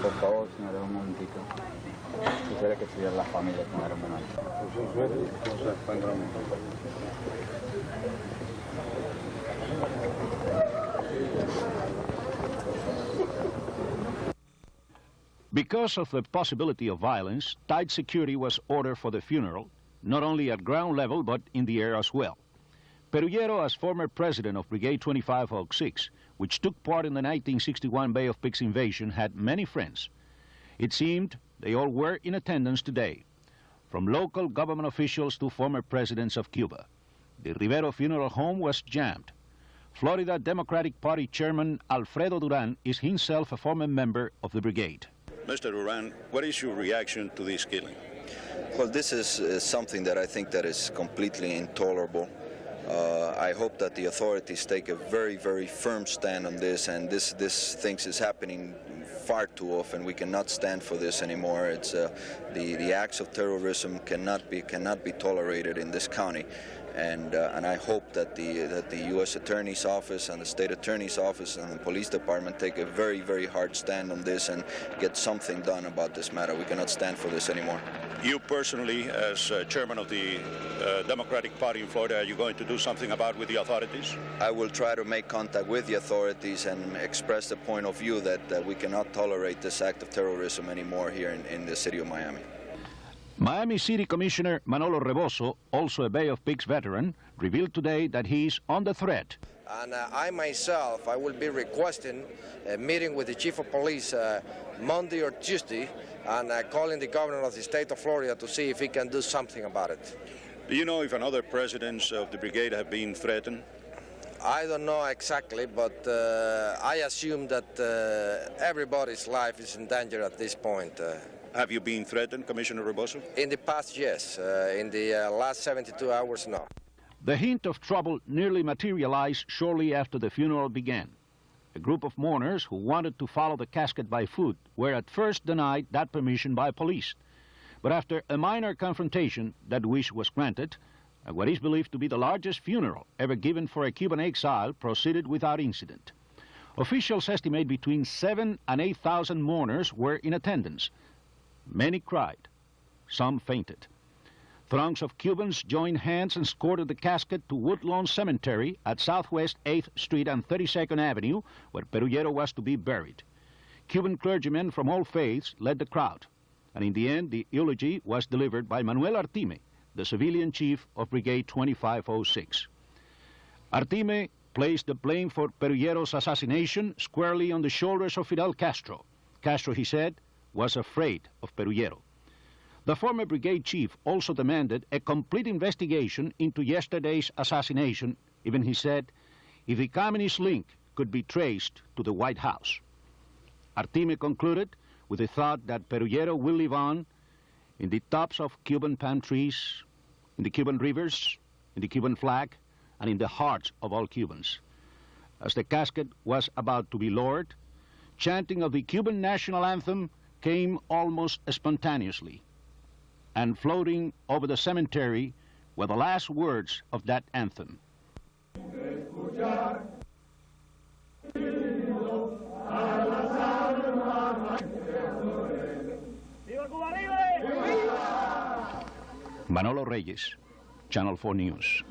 Por favor, señora, un momentito. Quisiera que estuviera la familia, señora Manuel. Because of the possibility of violence, tight security was ordered for the funeral, not only at ground level but in the air as well. Peruyero, as former president of Brigade 2506, which took part in the 1961 Bay of Pigs invasion, had many friends. It seemed they all were in attendance today, from local government officials to former presidents of Cuba. The Rivero funeral home was jammed. Florida Democratic Party Chairman Alfredo Duran is himself a former member of the brigade. Mr. Duran, what is your reaction to this killing? Well, this is something that I think that is completely intolerable. I hope that the authorities take a very, very firm stand on this, and this thing is happening far too often. We cannot stand for this anymore. It's the acts of terrorism cannot be tolerated in this county, and I hope that the U.S. Attorney's Office and the State Attorney's Office and the Police Department take a very, very hard stand on this and get something done about this matter. We cannot stand for this anymore. You personally, as chairman of the Democratic Party in Florida, are you going to do something about with the authorities? I will try to make contact with the authorities and express the point of view that we cannot tolerate this act of terrorism anymore here in the city of Miami. Miami City Commissioner Manolo Reboso, also a Bay of Pigs veteran, revealed today that he is on the threat. And I myself, I will be requesting a meeting with the Chief of Police Monday or Tuesday, and calling the governor of the state of Florida to see if he can do something about it. Do you know if another presidents of the brigade have been threatened? I don't know exactly, but I assume that everybody's life is in danger at this point. Have you been threatened, Commissioner Reboso? In the past, yes. In the last 72 hours, no. The hint of trouble nearly materialized shortly after the funeral began. A group of mourners who wanted to follow the casket by foot were at first denied that permission by police. But after a minor confrontation, that wish was granted, and what is believed to be the largest funeral ever given for a Cuban exile proceeded without incident. Officials estimate between 7,000 and 8,000 mourners were in attendance. Many cried. Some fainted. Throngs of Cubans joined hands and escorted the casket to Woodlawn Cemetery at Southwest 8th Street and 32nd Avenue, where Peruyero was to be buried. Cuban clergymen from all faiths led the crowd, and in the end, the eulogy was delivered by Manuel Artime, the civilian chief of Brigade 2506. Artime placed the blame for Peruyero's assassination squarely on the shoulders of Fidel Castro. Castro, he said, was afraid of Peruyero. The former brigade chief also demanded a complete investigation into yesterday's assassination, even he said, if the communist link could be traced to the White House. Artime concluded with the thought that Peruyero will live on in the tops of Cuban palm trees, in the Cuban rivers, in the Cuban flag, and in the hearts of all Cubans. As the casket was about to be lowered, chanting of the Cuban national anthem came almost spontaneously, and floating over the cemetery were the last words of that anthem. Manolo Reyes, Channel 4 News.